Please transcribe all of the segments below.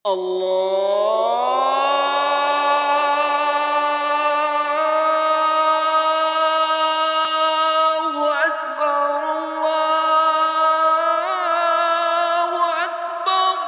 الله أكبر الله أكبر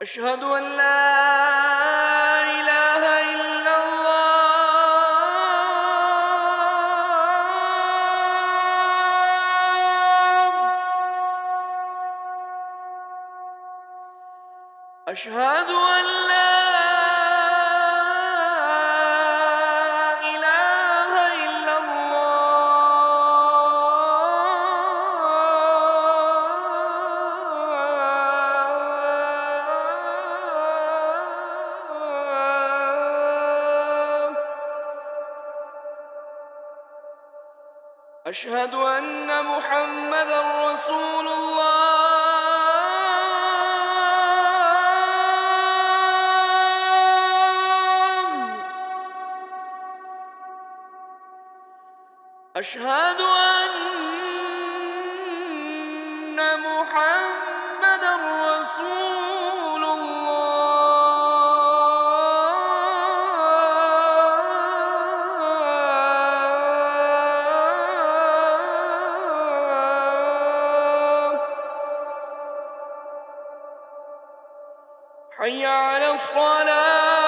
أشهد أن لا إله إلا الله أشهد أن لا إله إلا الله أشهد أن محمدًا رسول الله أشهد أن محمدًا رسول الله حي على الصلاة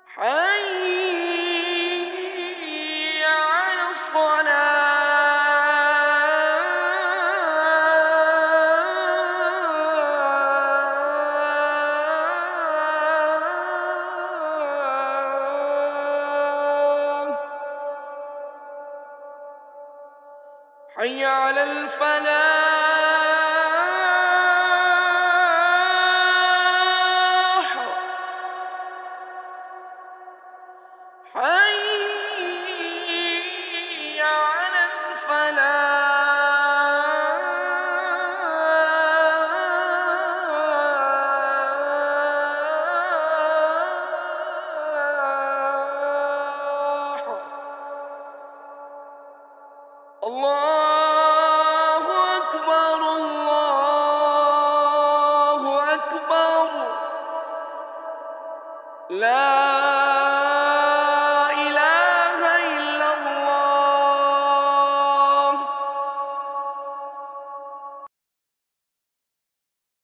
حي على الصلاة حي على الفلاح حي على الفلاح الله أكبر الله أكبر لا